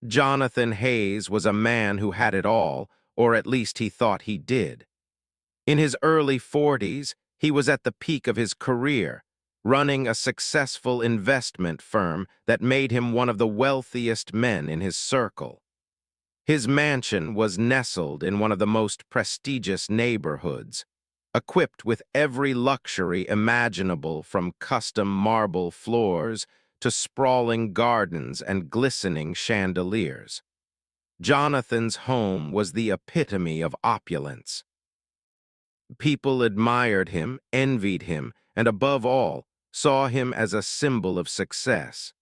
Jonathan Hayes was a man who had it all, or at least he thought he did. In his early 40s, he was at the peak of his career, running a successful investment firm that made him one of the wealthiest men in his circle. His mansion was nestled in one of the most prestigious neighborhoods, equipped with every luxury imaginable from custom marble floors to sprawling gardens and glistening chandeliers. Jonathan's home was the epitome of opulence. People admired him, envied him, and above all, saw him as a symbol of success.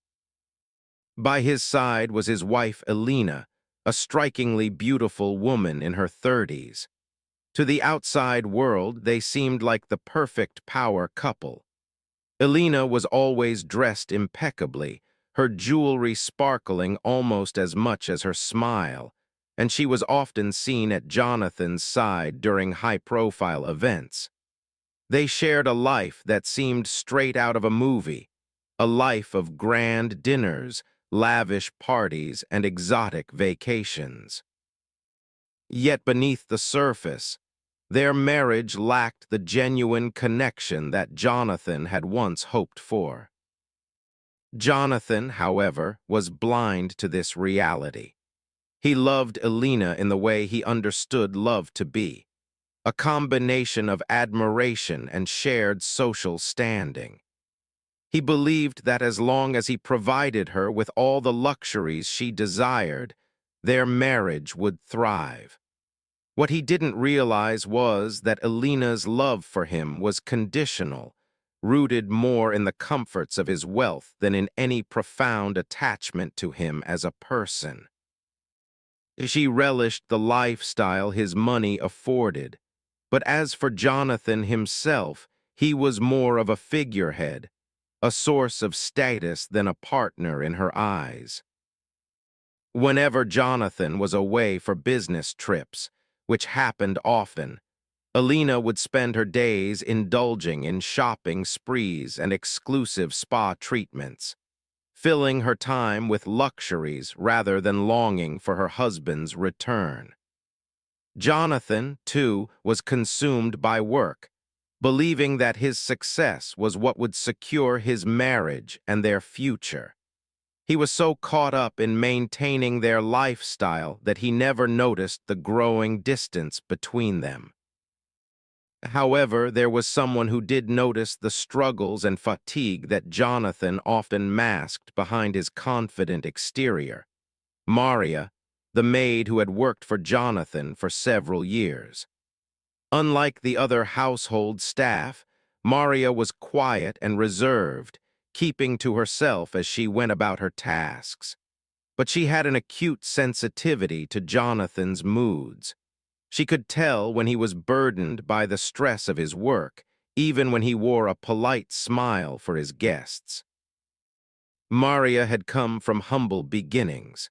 By his side was his wife Elena, a strikingly beautiful woman in her 30s. To the outside world, they seemed like the perfect power couple. Elena was always dressed impeccably, her jewelry sparkling almost as much as her smile, and she was often seen at Jonathan's side during high-profile events. They shared a life that seemed straight out of a movie, a life of grand dinners, lavish parties, and exotic vacations. Yet beneath the surface, their marriage lacked the genuine connection that Jonathan had once hoped for. Jonathan, however, was blind to this reality. He loved Elena in the way he understood love to be, a combination of admiration and shared social standing. He believed that as long as he provided her with all the luxuries she desired, their marriage would thrive. What he didn't realize was that Elena's love for him was conditional, rooted more in the comforts of his wealth than in any profound attachment to him as a person. She relished the lifestyle his money afforded, but as for Jonathan himself, he was more of a figurehead, a source of status than a partner in her eyes. Whenever Jonathan was away for business trips, which happened often, Elena would spend her days indulging in shopping sprees and exclusive spa treatments, filling her time with luxuries rather than longing for her husband's return. Jonathan, too, was consumed by work, believing that his success was what would secure his marriage and their future. He was so caught up in maintaining their lifestyle that he never noticed the growing distance between them. However, there was someone who did notice the struggles and fatigue that Jonathan often masked behind his confident exterior: Maria, the maid who had worked for Jonathan for several years. Unlike the other household staff, Maria was quiet and reserved, keeping to herself as she went about her tasks. But she had an acute sensitivity to Jonathan's moods. She could tell when he was burdened by the stress of his work, even when he wore a polite smile for his guests. Maria had come from humble beginnings.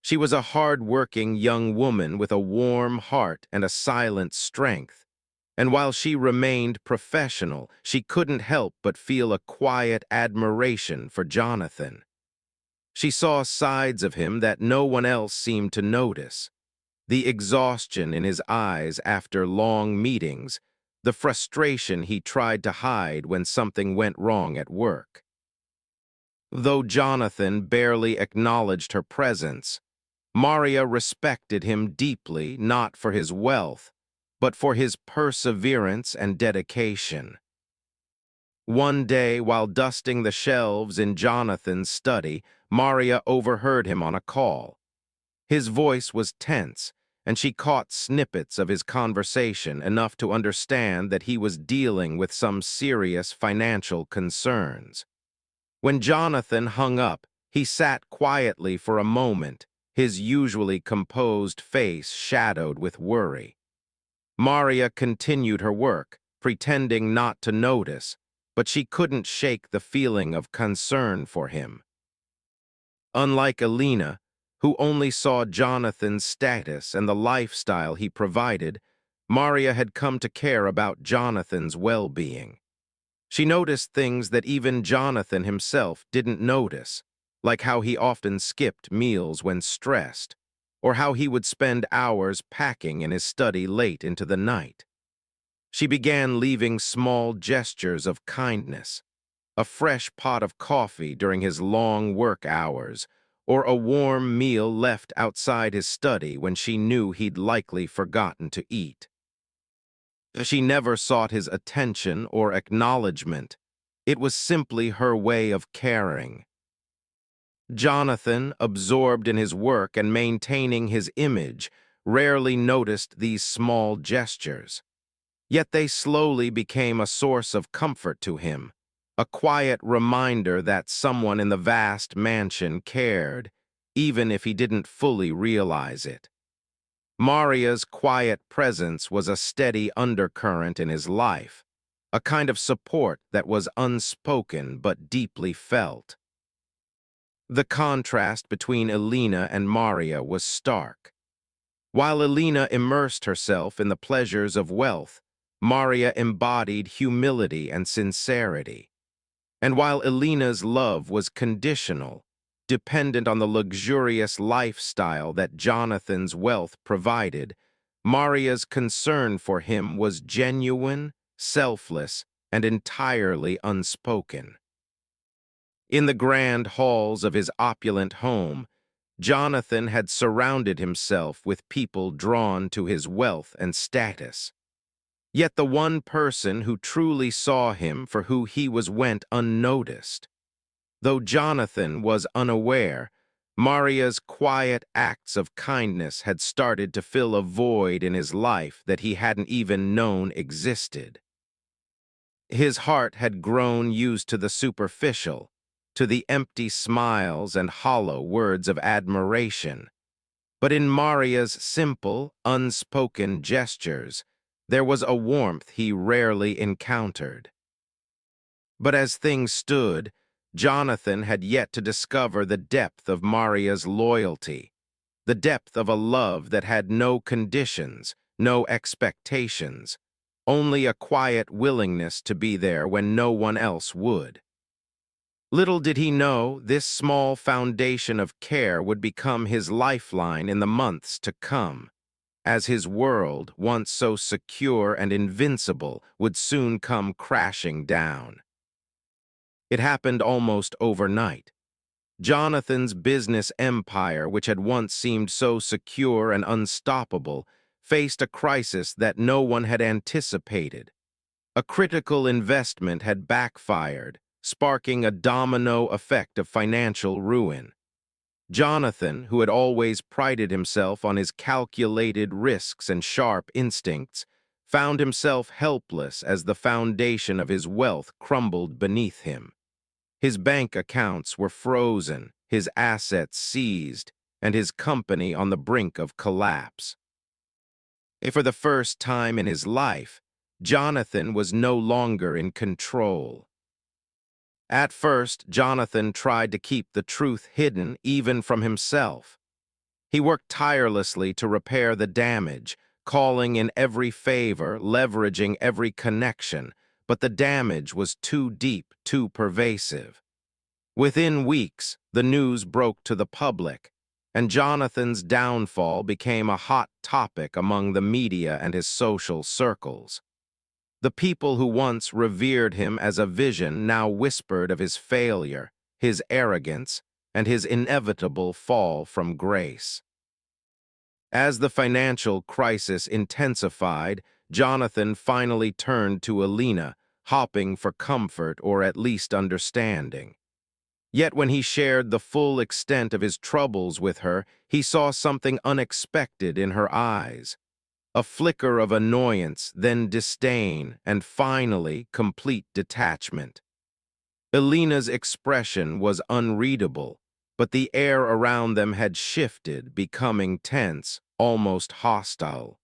She was a hard-working young woman with a warm heart and a silent strength, and while she remained professional, she couldn't help but feel a quiet admiration for Jonathan. She saw sides of him that no one else seemed to notice: the exhaustion in his eyes after long meetings, the frustration he tried to hide when something went wrong at work. Though Jonathan barely acknowledged her presence, Maria respected him deeply, not for his wealth, but for his perseverance and dedication. One day, while dusting the shelves in Jonathan's study, Maria overheard him on a call. His voice was tense, and she caught snippets of his conversation, enough to understand that he was dealing with some serious financial concerns. When Jonathan hung up, he sat quietly for a moment, his usually composed face shadowed with worry. Maria continued her work, pretending not to notice, but she couldn't shake the feeling of concern for him. Unlike Elena, who only saw Jonathan's status and the lifestyle he provided, Maria had come to care about Jonathan's well-being. She noticed things that even Jonathan himself didn't notice, like how he often skipped meals when stressed, or how he would spend hours packing in his study late into the night. She began leaving small gestures of kindness, a fresh pot of coffee during his long work hours, or a warm meal left outside his study when she knew he'd likely forgotten to eat. She never sought his attention or acknowledgement. It was simply her way of caring. Jonathan, absorbed in his work and maintaining his image, rarely noticed these small gestures. Yet they slowly became a source of comfort to him, a quiet reminder that someone in the vast mansion cared, even if he didn't fully realize it. Maria's quiet presence was a steady undercurrent in his life, a kind of support that was unspoken but deeply felt. The contrast between Elena and Maria was stark. While Elena immersed herself in the pleasures of wealth, Maria embodied humility and sincerity. And while Elena's love was conditional, dependent on the luxurious lifestyle that Jonathan's wealth provided, Maria's concern for him was genuine, selfless, and entirely unspoken. In the grand halls of his opulent home, Jonathan had surrounded himself with people drawn to his wealth and status. Yet the one person who truly saw him for who he was went unnoticed. Though Jonathan was unaware, Maria's quiet acts of kindness had started to fill a void in his life that he hadn't even known existed. His heart had grown used to the superficial, to the empty smiles and hollow words of admiration. But in Maria's simple, unspoken gestures, there was a warmth he rarely encountered. But as things stood, Jonathan had yet to discover the depth of Maria's loyalty, the depth of a love that had no conditions, no expectations, only a quiet willingness to be there when no one else would. Little did he know this small foundation of care would become his lifeline in the months to come, as his world, once so secure and invincible, would soon come crashing down. It happened almost overnight. Jonathan's business empire, which had once seemed so secure and unstoppable, faced a crisis that no one had anticipated. A critical investment had backfired, sparking a domino effect of financial ruin. Jonathan, who had always prided himself on his calculated risks and sharp instincts, found himself helpless as the foundation of his wealth crumbled beneath him. His bank accounts were frozen, his assets seized, and his company on the brink of collapse. For the first time in his life, Jonathan was no longer in control. At first, Jonathan tried to keep the truth hidden even from himself. He worked tirelessly to repair the damage, calling in every favor, leveraging every connection, but the damage was too deep, too pervasive. Within weeks, the news broke to the public, and Jonathan's downfall became a hot topic among the media and his social circles. The people who once revered him as a vision now whispered of his failure, his arrogance, and his inevitable fall from grace. As the financial crisis intensified, Jonathan finally turned to Elena, hoping for comfort or at least understanding. Yet when he shared the full extent of his troubles with her, he saw something unexpected in her eyes. A flicker of annoyance, then disdain, and finally complete detachment. Elena's expression was unreadable, but the air around them had shifted, becoming tense, almost hostile.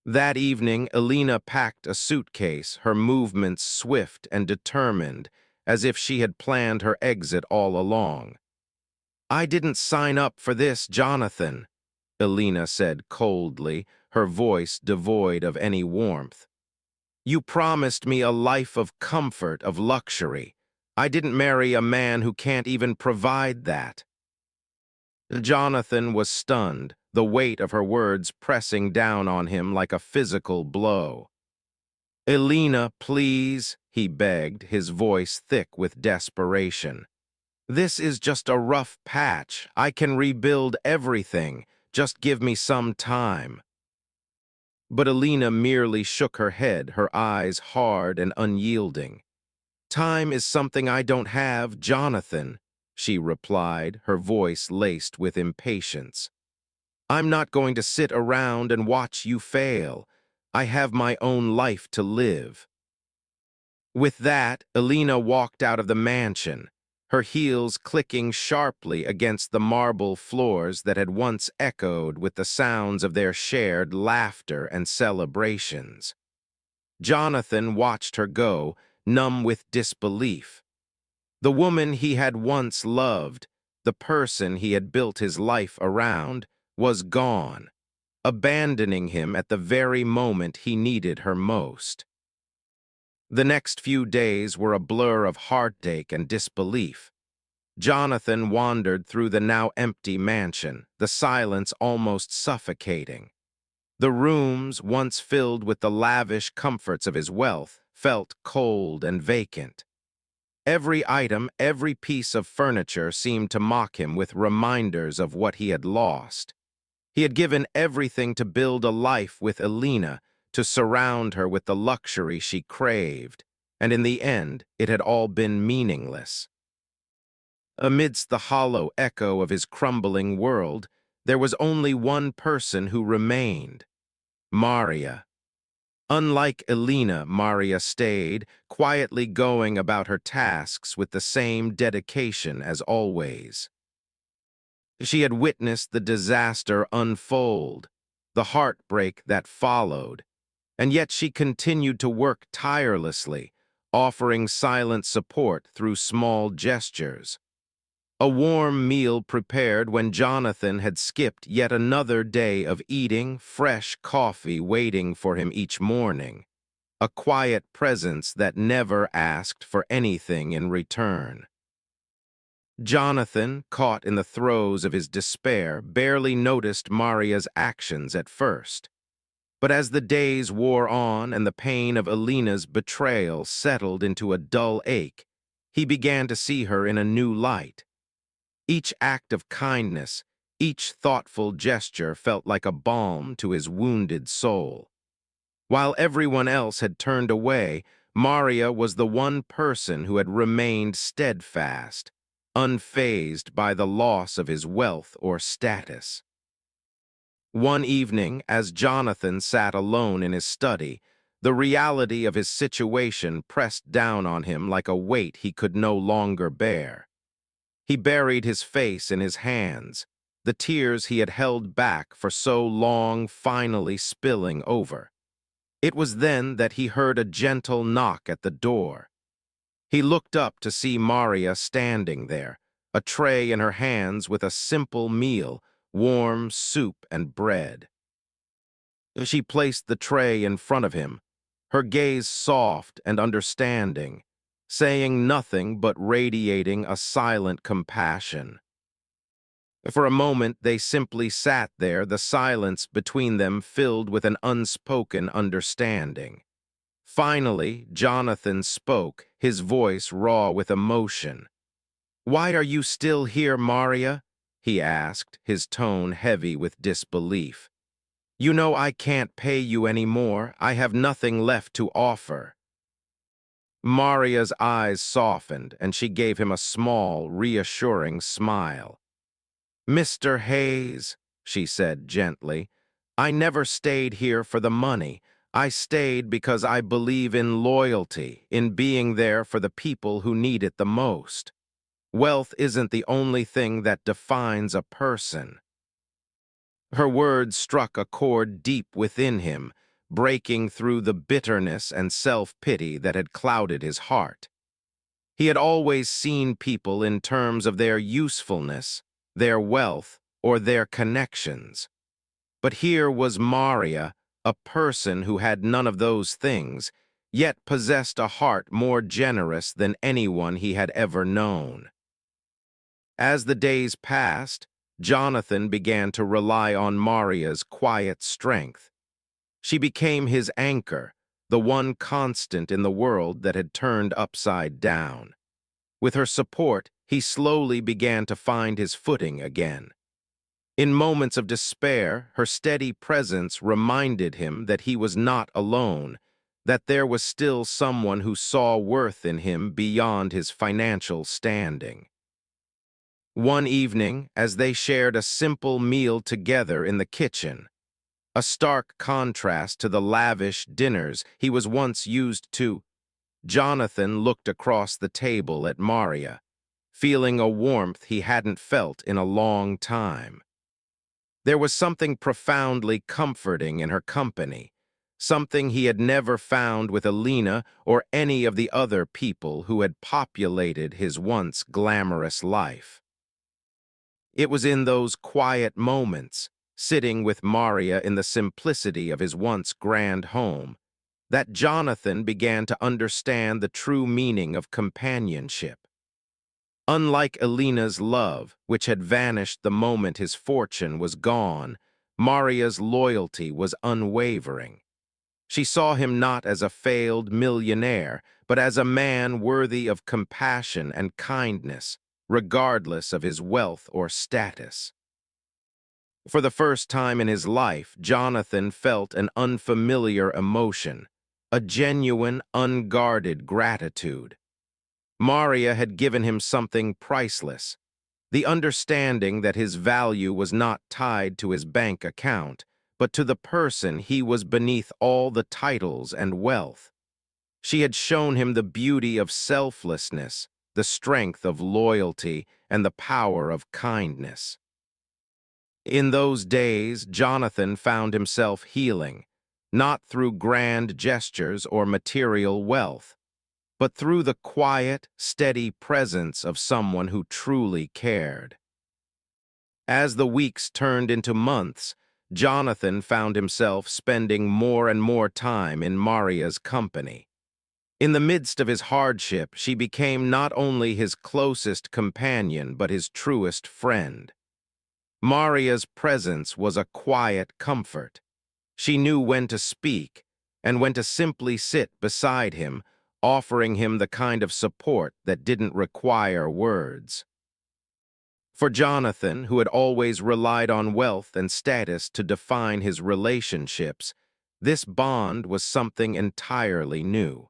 That evening, Elena packed a suitcase, her movements swift and determined, as if she had planned her exit all along. "I didn't sign up for this, Jonathan," Elena said coldly, her voice devoid of any warmth. "You promised me a life of comfort, of luxury. I didn't marry a man who can't even provide that." Jonathan was stunned, the weight of her words pressing down on him like a physical blow. "Elena, please," he begged, his voice thick with desperation. "This is just a rough patch. I can rebuild everything. Just give me some time." But Elena merely shook her head, her eyes hard and unyielding. "Time is something I don't have, Jonathan," she replied, her voice laced with impatience. "I'm not going to sit around and watch you fail. I have my own life to live." With that, Elena walked out of the mansion, her heels clicking sharply against the marble floors that had once echoed with the sounds of their shared laughter and celebrations. Jonathan watched her go, numb with disbelief. The woman he had once loved, the person he had built his life around, was gone, abandoning him at the very moment he needed her most. The next few days were a blur of heartache and disbelief. Jonathan wandered through the now empty mansion, the silence almost suffocating. The rooms, once filled with the lavish comforts of his wealth, felt cold and vacant. Every item, every piece of furniture seemed to mock him with reminders of what he had lost. He had given everything to build a life with Elena, to surround her with the luxury she craved, and in the end, it had all been meaningless. Amidst the hollow echo of his crumbling world, there was only one person who remained: Maria. Unlike Elena, Maria stayed, quietly going about her tasks with the same dedication as always. She had witnessed the disaster unfold, the heartbreak that followed, and yet she continued to work tirelessly, offering silent support through small gestures. A warm meal prepared when Jonathan had skipped yet another day of eating, fresh coffee waiting for him each morning. A quiet presence that never asked for anything in return. Jonathan, caught in the throes of his despair, barely noticed Maria's actions at first. But as the days wore on and the pain of Elena's betrayal settled into a dull ache, he began to see her in a new light. Each act of kindness, each thoughtful gesture felt like a balm to his wounded soul. While everyone else had turned away, Maria was the one person who had remained steadfast, unfazed by the loss of his wealth or status. One evening, as Jonathan sat alone in his study, the reality of his situation pressed down on him like a weight he could no longer bear. He buried his face in his hands, the tears he had held back for so long finally spilling over. It was then that he heard a gentle knock at the door. He looked up to see Maria standing there, a tray in her hands with a simple meal, warm soup and bread. She placed the tray in front of him, her gaze soft and understanding, saying nothing but radiating a silent compassion. For a moment, they simply sat there, the silence between them filled with an unspoken understanding. Finally, Jonathan spoke, his voice raw with emotion. "Why are you still here, Maria?" he asked, his tone heavy with disbelief. "You know I can't pay you any more. I have nothing left to offer." Maria's eyes softened, and she gave him a small, reassuring smile. "Mr. Hayes," she said gently, "I never stayed here for the money. I stayed because I believe in loyalty, in being there for the people who need it the most. Wealth isn't the only thing that defines a person." Her words struck a chord deep within him, breaking through the bitterness and self-pity that had clouded his heart. He had always seen people in terms of their usefulness, their wealth, or their connections. But here was Maria, a person who had none of those things, yet possessed a heart more generous than anyone he had ever known. As the days passed, Jonathan began to rely on Maria's quiet strength. She became his anchor, the one constant in the world that had turned upside down. With her support, he slowly began to find his footing again. In moments of despair, her steady presence reminded him that he was not alone, that there was still someone who saw worth in him beyond his financial standing. One evening, as they shared a simple meal together in the kitchen, a stark contrast to the lavish dinners he was once used to, Jonathan looked across the table at Maria, feeling a warmth he hadn't felt in a long time. There was something profoundly comforting in her company, something he had never found with Alina or any of the other people who had populated his once glamorous life. It was in those quiet moments, sitting with Maria in the simplicity of his once grand home, that Jonathan began to understand the true meaning of companionship. Unlike Alina's love, which had vanished the moment his fortune was gone, Maria's loyalty was unwavering. She saw him not as a failed millionaire, but as a man worthy of compassion and kindness, regardless of his wealth or status. For the first time in his life, Jonathan felt an unfamiliar emotion, a genuine, unguarded gratitude. Maria had given him something priceless, the understanding that his value was not tied to his bank account, but to the person he was beneath all the titles and wealth. She had shown him the beauty of selflessness, the strength of loyalty, and the power of kindness. In those days, Jonathan found himself healing, not through grand gestures or material wealth, but through the quiet, steady presence of someone who truly cared. As the weeks turned into months, Jonathan found himself spending more and more time in Maria's company. In the midst of his hardship, she became not only his closest companion but his truest friend. Maria's presence was a quiet comfort. She knew when to speak and when to simply sit beside him, offering him the kind of support that didn't require words. For Jonathan, who had always relied on wealth and status to define his relationships, this bond was something entirely new.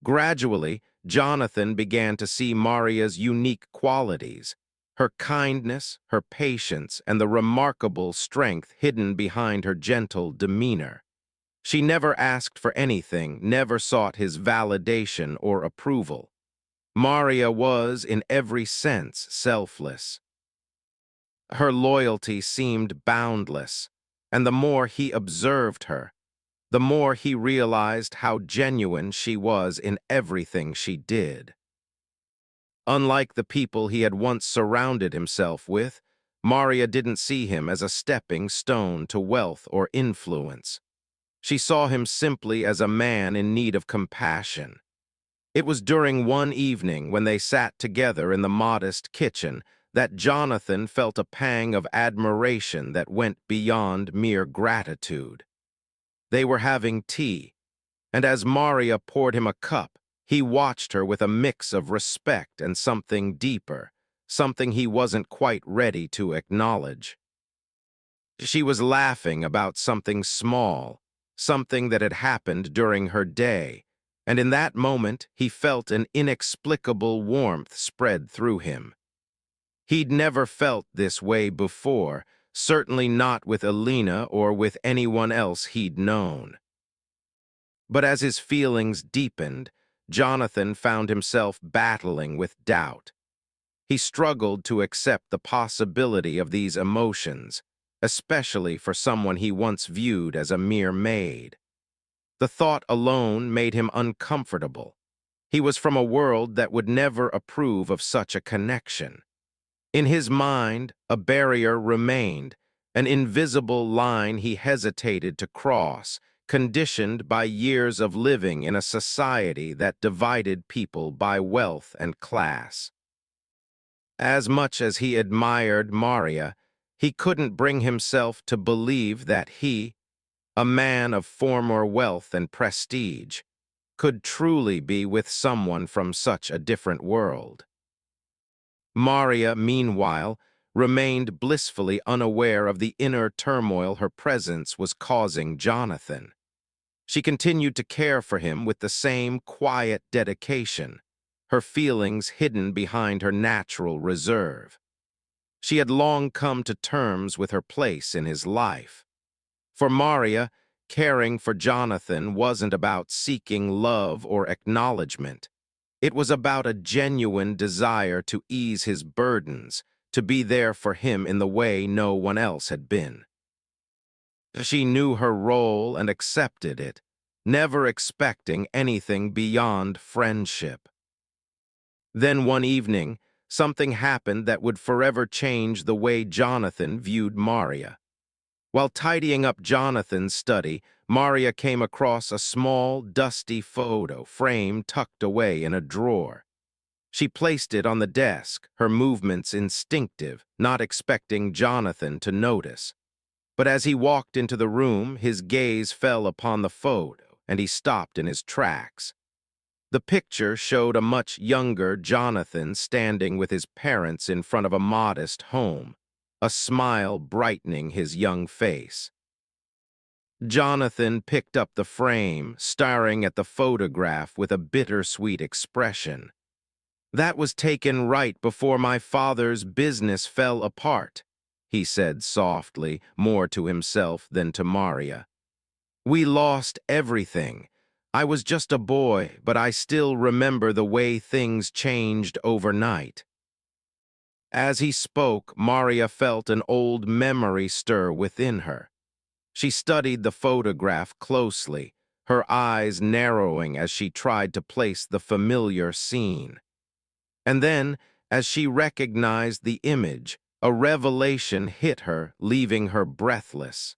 Gradually, Jonathan began to see Maria's unique qualities, her kindness, her patience, and the remarkable strength hidden behind her gentle demeanor. She never asked for anything, never sought his validation or approval. Maria was, in every sense, selfless. Her loyalty seemed boundless, and the more he observed her, the more he realized how genuine she was in everything she did. Unlike the people he had once surrounded himself with, Maria didn't see him as a stepping stone to wealth or influence. She saw him simply as a man in need of compassion. It was during one evening when they sat together in the modest kitchen that Jonathan felt a pang of admiration that went beyond mere gratitude. They were having tea, and as Maria poured him a cup, he watched her with a mix of respect and something deeper, something he wasn't quite ready to acknowledge. She was laughing about something small, something that had happened during her day, and in that moment he felt an inexplicable warmth spread through him. He'd never felt this way before, certainly not with Alina or with anyone else he'd known. But as his feelings deepened, Jonathan found himself battling with doubt. He struggled to accept the possibility of these emotions, especially for someone he once viewed as a mere maid. The thought alone made him uncomfortable. He was from a world that would never approve of such a connection. In his mind, a barrier remained, an invisible line he hesitated to cross, conditioned by years of living in a society that divided people by wealth and class. As much as he admired Maria, he couldn't bring himself to believe that he, a man of former wealth and prestige, could truly be with someone from such a different world. Maria, meanwhile, remained blissfully unaware of the inner turmoil her presence was causing Jonathan. She continued to care for him with the same quiet dedication, her feelings hidden behind her natural reserve. She had long come to terms with her place in his life. For Maria, caring for Jonathan wasn't about seeking love or acknowledgement. It was about a genuine desire to ease his burdens, to be there for him in the way no one else had been. She knew her role and accepted it, never expecting anything beyond friendship. Then one evening, something happened that would forever change the way Jonathan viewed Maria. While tidying up Jonathan's study, Maria came across a small, dusty photo frame tucked away in a drawer. She placed it on the desk, her movements instinctive, not expecting Jonathan to notice. But as he walked into the room, his gaze fell upon the photo, and he stopped in his tracks. The picture showed a much younger Jonathan standing with his parents in front of a modest home, a smile brightening his young face. Jonathan picked up the frame, staring at the photograph with a bittersweet expression. "That was taken right before my father's business fell apart," he said softly, more to himself than to Maria. "We lost everything. I was just a boy, but I still remember the way things changed overnight." As he spoke, Maria felt an old memory stir within her. She studied the photograph closely, her eyes narrowing as she tried to place the familiar scene. And then, as she recognized the image, a revelation hit her, leaving her breathless.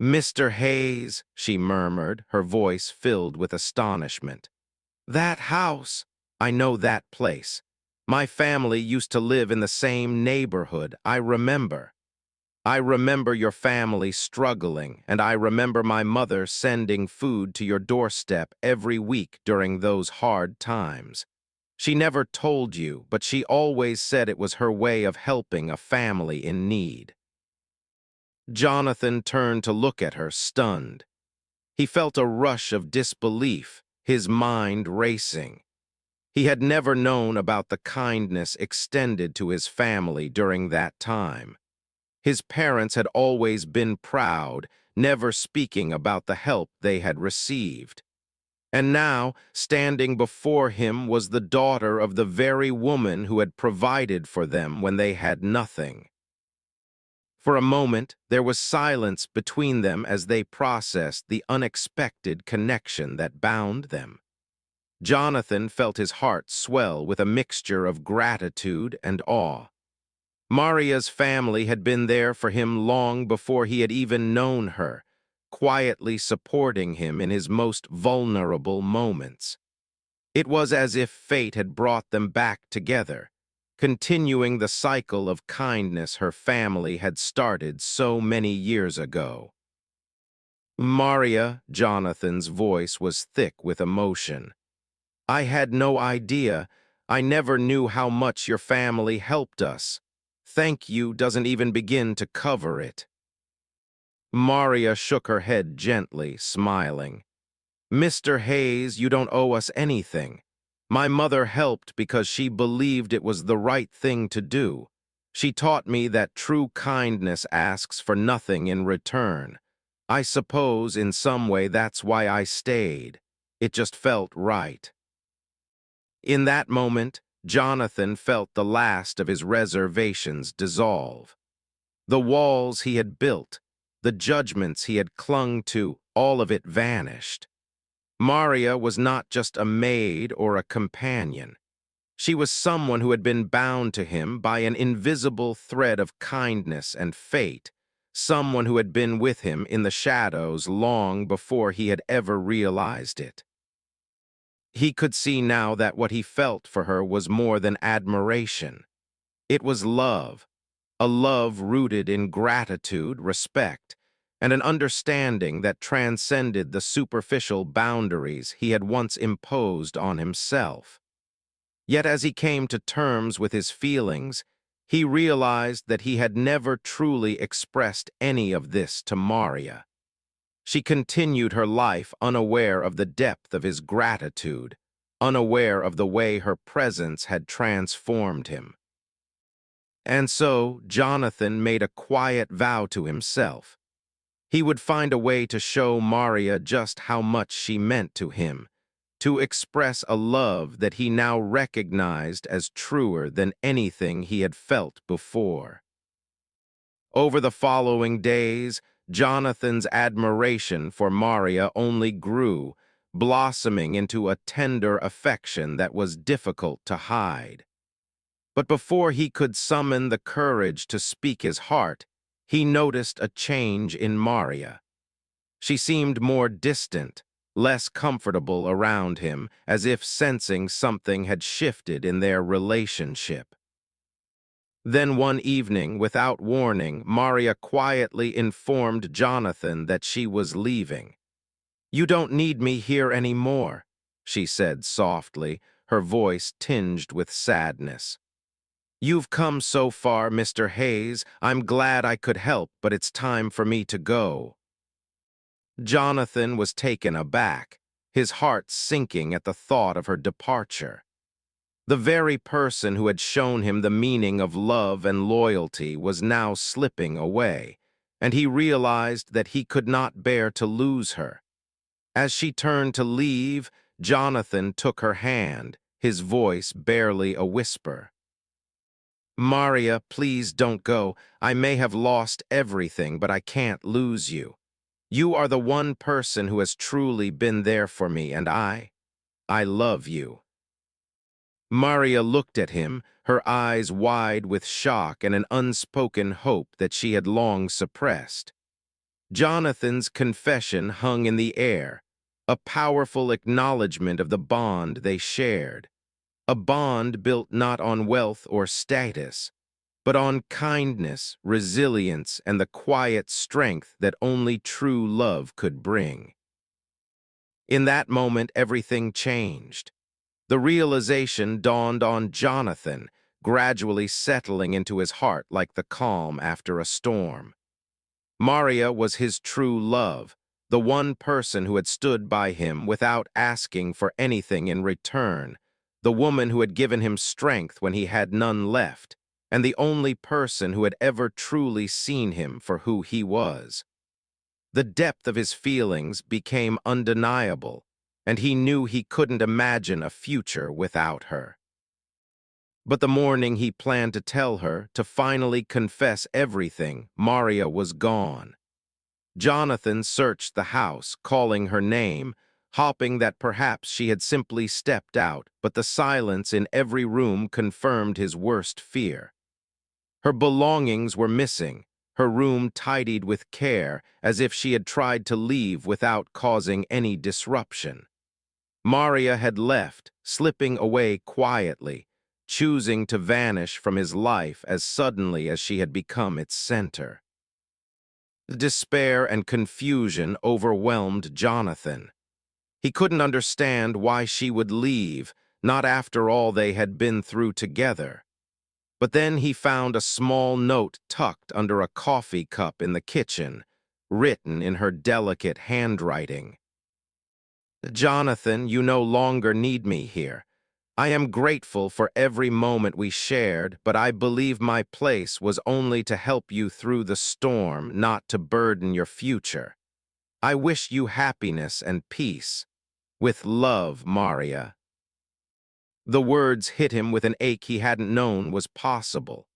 "Mr. Hayes," she murmured, her voice filled with astonishment. "That house! I know that place. My family used to live in the same neighborhood, I remember. I remember your family struggling, and I remember my mother sending food to your doorstep every week during those hard times. She never told you, but she always said it was her way of helping a family in need." Jonathan turned to look at her, stunned. He felt a rush of disbelief, his mind racing. He had never known about the kindness extended to his family during that time. His parents had always been proud, never speaking about the help they had received. And now, standing before him was the daughter of the very woman who had provided for them when they had nothing. For a moment, there was silence between them as they processed the unexpected connection that bound them. Jonathan felt his heart swell with a mixture of gratitude and awe. Maria's family had been there for him long before he had even known her, quietly supporting him in his most vulnerable moments. It was as if fate had brought them back together, continuing the cycle of kindness her family had started so many years ago. "Maria," Jonathan's voice was thick with emotion. "I had no idea. I never knew how much your family helped us. Thank you doesn't even begin to cover it." Maria shook her head gently, smiling. "Mr. Hayes, you don't owe us anything. My mother helped because she believed it was the right thing to do. She taught me that true kindness asks for nothing in return. I suppose in some way that's why I stayed. It just felt right." In that moment, Jonathan felt the last of his reservations dissolve. The walls he had built, the judgments he had clung to, all of it vanished. Maria was not just a maid or a companion. She was someone who had been bound to him by an invisible thread of kindness and fate, someone who had been with him in the shadows long before he had ever realized it. He could see now that what he felt for her was more than admiration. It was love, a love rooted in gratitude, respect, and an understanding that transcended the superficial boundaries he had once imposed on himself. Yet as he came to terms with his feelings, he realized that he had never truly expressed any of this to Maria. She continued her life unaware of the depth of his gratitude, unaware of the way her presence had transformed him. And so Jonathan made a quiet vow to himself. He would find a way to show Maria just how much she meant to him, to express a love that he now recognized as truer than anything he had felt before. Over the following days, Jonathan's admiration for Maria only grew, blossoming into a tender affection that was difficult to hide. But before he could summon the courage to speak his heart, he noticed a change in Maria. She seemed more distant, less comfortable around him, as if sensing something had shifted in their relationship. Then one evening, without warning, Maria quietly informed Jonathan that she was leaving. "You don't need me here anymore," she said softly, her voice tinged with sadness. "You've come so far, Mr. Hayes. I'm glad I could help, but it's time for me to go." Jonathan was taken aback, his heart sinking at the thought of her departure. The very person who had shown him the meaning of love and loyalty was now slipping away, and he realized that he could not bear to lose her. As she turned to leave, Jonathan took her hand, his voice barely a whisper. "Maria, please don't go. I may have lost everything, but I can't lose you. You are the one person who has truly been there for me, and I love you." Maria looked at him, her eyes wide with shock and an unspoken hope that she had long suppressed. Jonathan's confession hung in the air, a powerful acknowledgement of the bond they shared, a bond built not on wealth or status, but on kindness, resilience, and the quiet strength that only true love could bring. In that moment, everything changed. The realization dawned on Jonathan, gradually settling into his heart like the calm after a storm. Maria was his true love, the one person who had stood by him without asking for anything in return, the woman who had given him strength when he had none left, and the only person who had ever truly seen him for who he was. The depth of his feelings became undeniable, and he knew he couldn't imagine a future without her. But the morning he planned to tell her, to finally confess everything, Maria was gone. Jonathan searched the house, calling her name, hoping that perhaps she had simply stepped out, but the silence in every room confirmed his worst fear. Her belongings were missing, her room tidied with care, as if she had tried to leave without causing any disruption. Maria had left, slipping away quietly, choosing to vanish from his life as suddenly as she had become its center. Despair and confusion overwhelmed Jonathan. He couldn't understand why she would leave, not after all they had been through together. But then he found a small note tucked under a coffee cup in the kitchen, written in her delicate handwriting. "Jonathan, you no longer need me here. I am grateful for every moment we shared, but I believe my place was only to help you through the storm, not to burden your future. I wish you happiness and peace. With love, Maria." The words hit him with an ache he hadn't known was possible.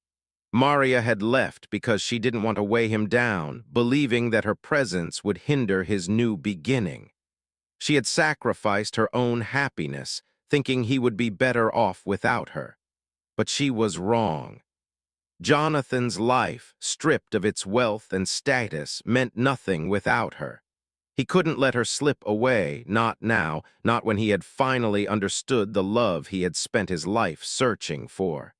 Maria had left because she didn't want to weigh him down, believing that her presence would hinder his new beginning. She had sacrificed her own happiness, thinking he would be better off without her. But she was wrong. Jonathan's life, stripped of its wealth and status, meant nothing without her. He couldn't let her slip away, not now, not when he had finally understood the love he had spent his life searching for.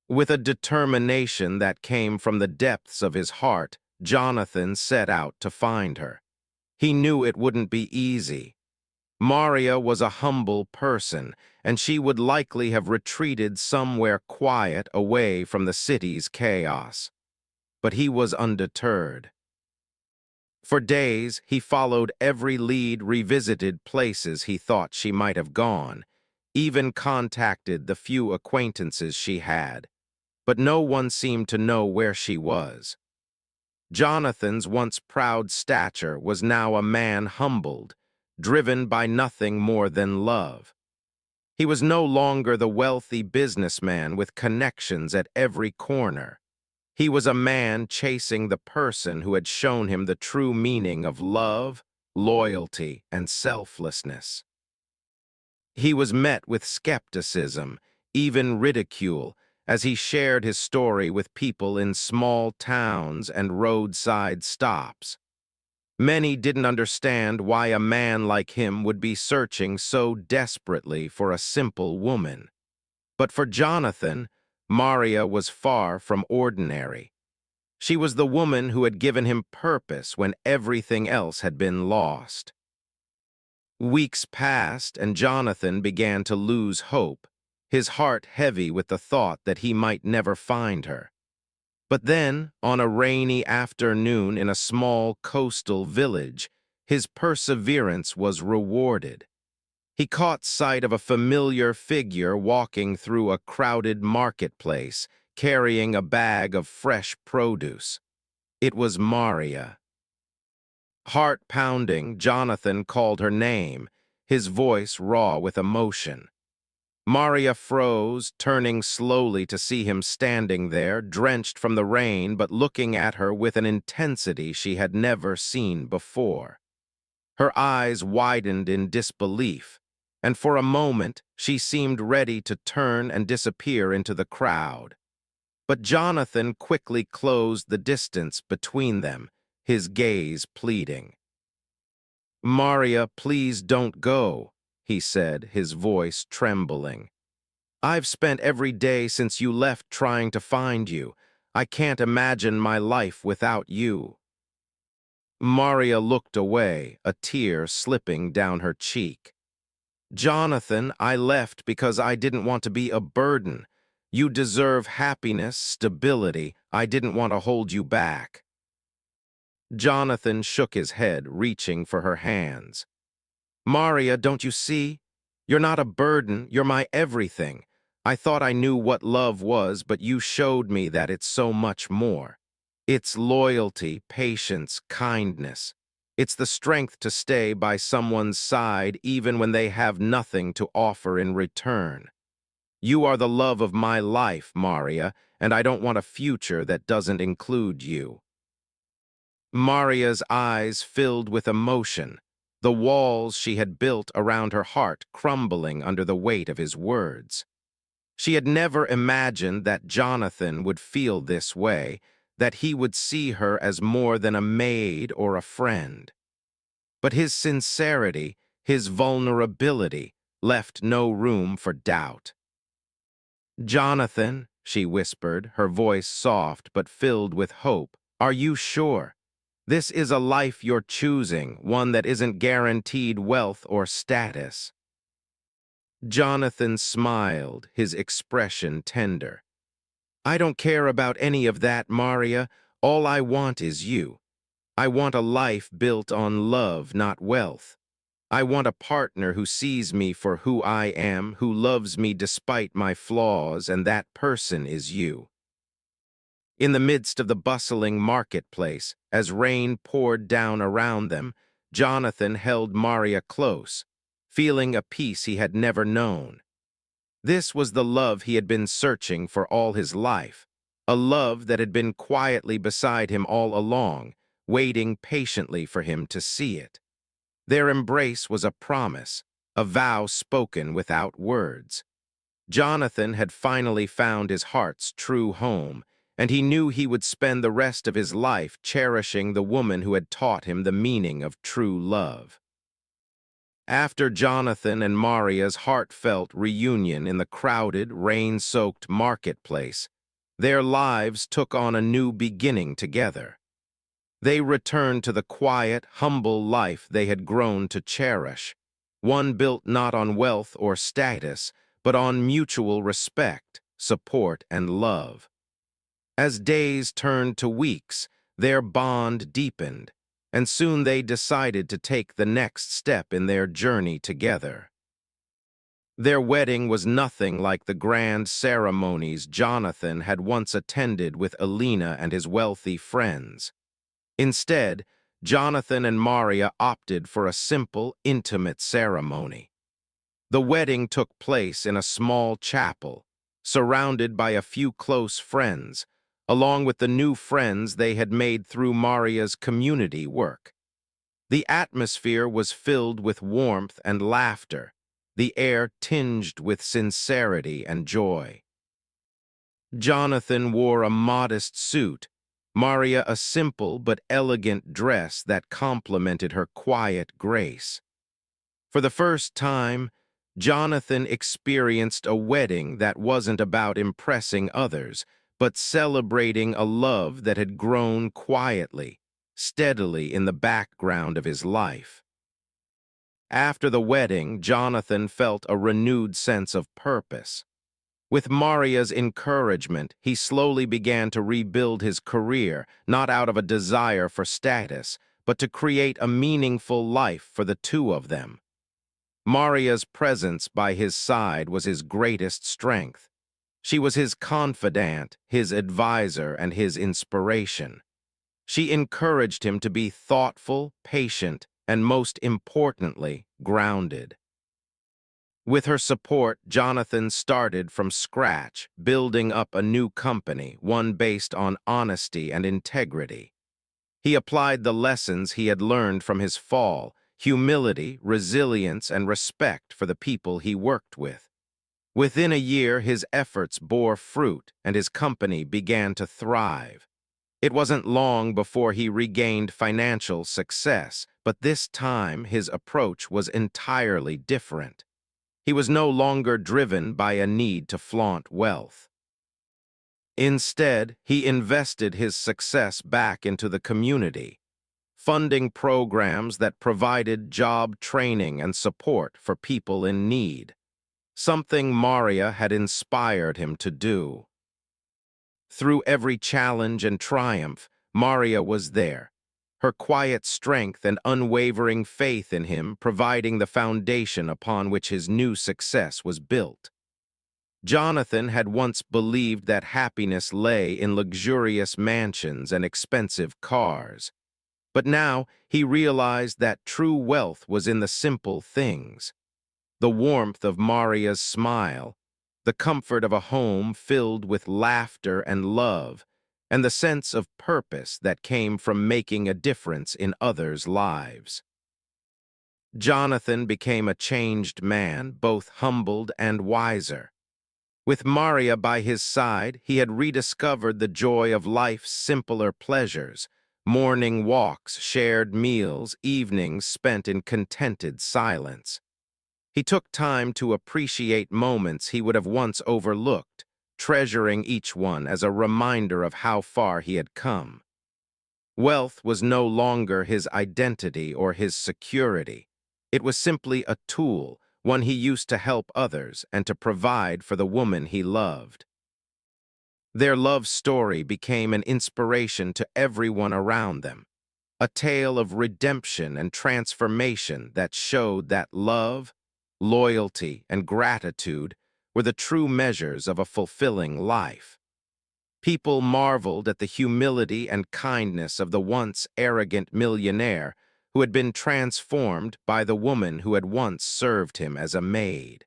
With a determination that came from the depths of his heart, Jonathan set out to find her. He knew it wouldn't be easy. Maria was a humble person, and she would likely have retreated somewhere quiet away from the city's chaos. But he was undeterred. For days, he followed every lead, revisited places he thought she might have gone, even contacted the few acquaintances she had. But no one seemed to know where she was. Jonathan's once proud stature was now a man humbled, driven by nothing more than love. He was no longer the wealthy businessman with connections at every corner. He was a man chasing the person who had shown him the true meaning of love, loyalty, and selflessness. He was met with skepticism, even ridicule, as he shared his story with people in small towns and roadside stops. Many didn't understand why a man like him would be searching so desperately for a simple woman. But for Jonathan, Maria was far from ordinary. She was the woman who had given him purpose when everything else had been lost. Weeks passed, and Jonathan began to lose hope, his heart heavy with the thought that he might never find her. But then, on a rainy afternoon in a small coastal village, his perseverance was rewarded. He caught sight of a familiar figure walking through a crowded marketplace, carrying a bag of fresh produce. It was Maria. Heart-pounding, Jonathan called her name, his voice raw with emotion. Maria froze, turning slowly to see him standing there, drenched from the rain, but looking at her with an intensity she had never seen before. Her eyes widened in disbelief, and for a moment she seemed ready to turn and disappear into the crowd. But Jonathan quickly closed the distance between them, his gaze pleading. "Maria, please don't go," he said, his voice trembling. "I've spent every day since you left trying to find you. I can't imagine my life without you." Maria looked away, a tear slipping down her cheek. "Jonathan, I left because I didn't want to be a burden. You deserve happiness, stability. I didn't want to hold you back." Jonathan shook his head, reaching for her hands. "Maria, don't you see? You're not a burden, you're my everything. I thought I knew what love was, but you showed me that it's so much more. It's loyalty, patience, kindness. It's the strength to stay by someone's side even when they have nothing to offer in return. You are the love of my life, Maria, and I don't want a future that doesn't include you." Maria's eyes filled with emotion, the walls she had built around her heart crumbling under the weight of his words. She had never imagined that Jonathan would feel this way, that he would see her as more than a maid or a friend. But his sincerity, his vulnerability, left no room for doubt. "Jonathan," she whispered, her voice soft but filled with hope, "are you sure? This is a life you're choosing, one that isn't guaranteed wealth or status." Jonathan smiled, his expression tender. "I don't care about any of that, Maria. All I want is you. I want a life built on love, not wealth. I want a partner who sees me for who I am, who loves me despite my flaws, and that person is you." In the midst of the bustling marketplace, as rain poured down around them, Jonathan held Maria close, feeling a peace he had never known. This was the love he had been searching for all his life, a love that had been quietly beside him all along, waiting patiently for him to see it. Their embrace was a promise, a vow spoken without words. Jonathan had finally found his heart's true home, and he knew he would spend the rest of his life cherishing the woman who had taught him the meaning of true love. After Jonathan and Maria's heartfelt reunion in the crowded, rain-soaked marketplace, their lives took on a new beginning together. They returned to the quiet, humble life they had grown to cherish, one built not on wealth or status, but on mutual respect, support, and love. As days turned to weeks, their bond deepened, and soon they decided to take the next step in their journey together. Their wedding was nothing like the grand ceremonies Jonathan had once attended with Alina and his wealthy friends. Instead, Jonathan and Maria opted for a simple, intimate ceremony. The wedding took place in a small chapel, surrounded by a few close friends, along with the new friends they had made through Maria's community work. The atmosphere was filled with warmth and laughter, the air tinged with sincerity and joy. Jonathan wore a modest suit, Maria a simple but elegant dress that complemented her quiet grace. For the first time, Jonathan experienced a wedding that wasn't about impressing others, but celebrating a love that had grown quietly, steadily in the background of his life. After the wedding, Jonathan felt a renewed sense of purpose. With Maria's encouragement, he slowly began to rebuild his career, not out of a desire for status, but to create a meaningful life for the two of them. Maria's presence by his side was his greatest strength. She was his confidant, his advisor, and his inspiration. She encouraged him to be thoughtful, patient, and most importantly, grounded. With her support, Jonathan started from scratch, building up a new company, one based on honesty and integrity. He applied the lessons he had learned from his fall, humility, resilience, and respect for the people he worked with. Within a year, his efforts bore fruit, and his company began to thrive. It wasn't long before he regained financial success, but this time his approach was entirely different. He was no longer driven by a need to flaunt wealth. Instead, he invested his success back into the community, funding programs that provided job training and support for people in need, something Maria had inspired him to do. Through every challenge and triumph, Maria was there, her quiet strength and unwavering faith in him providing the foundation upon which his new success was built. Jonathan had once believed that happiness lay in luxurious mansions and expensive cars, but now he realized that true wealth was in the simple things: the warmth of Maria's smile, the comfort of a home filled with laughter and love, and the sense of purpose that came from making a difference in others' lives. Jonathan became a changed man, both humbled and wiser. With Maria by his side, he had rediscovered the joy of life's simpler pleasures: morning walks, shared meals, evenings spent in contented silence. He took time to appreciate moments he would have once overlooked, treasuring each one as a reminder of how far he had come. Wealth was no longer his identity or his security. It was simply a tool, one he used to help others and to provide for the woman he loved. Their love story became an inspiration to everyone around them, a tale of redemption and transformation that showed that love, loyalty, and gratitude were the true measures of a fulfilling life. People marveled at the humility and kindness of the once arrogant millionaire who had been transformed by the woman who had once served him as a maid.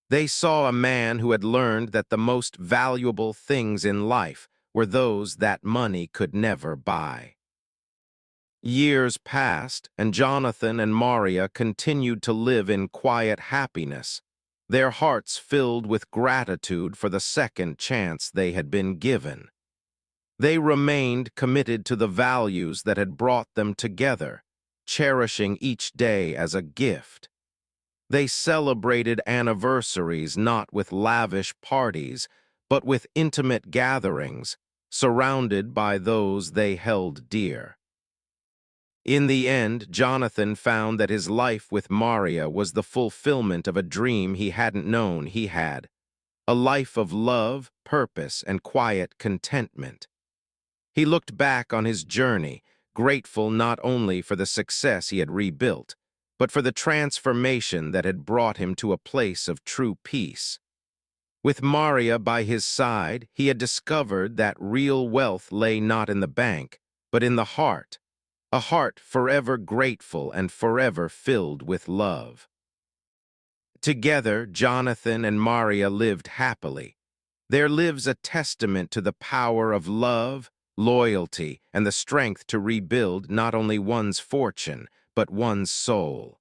They saw a man who had learned that the most valuable things in life were those that money could never buy. Years passed, and Jonathan and Maria continued to live in quiet happiness, their hearts filled with gratitude for the second chance they had been given. They remained committed to the values that had brought them together, cherishing each day as a gift. They celebrated anniversaries not with lavish parties, but with intimate gatherings, surrounded by those they held dear. In the end, Jonathan found that his life with Maria was the fulfillment of a dream he hadn't known he had, a life of love, purpose, and quiet contentment. He looked back on his journey, grateful not only for the success he had rebuilt, but for the transformation that had brought him to a place of true peace. With Maria by his side, he had discovered that real wealth lay not in the bank, but in the heart, a heart forever grateful and forever filled with love. Together, Jonathan and Maria lived happily. There lives a testament to the power of love, loyalty, and the strength to rebuild not only one's fortune, but one's soul.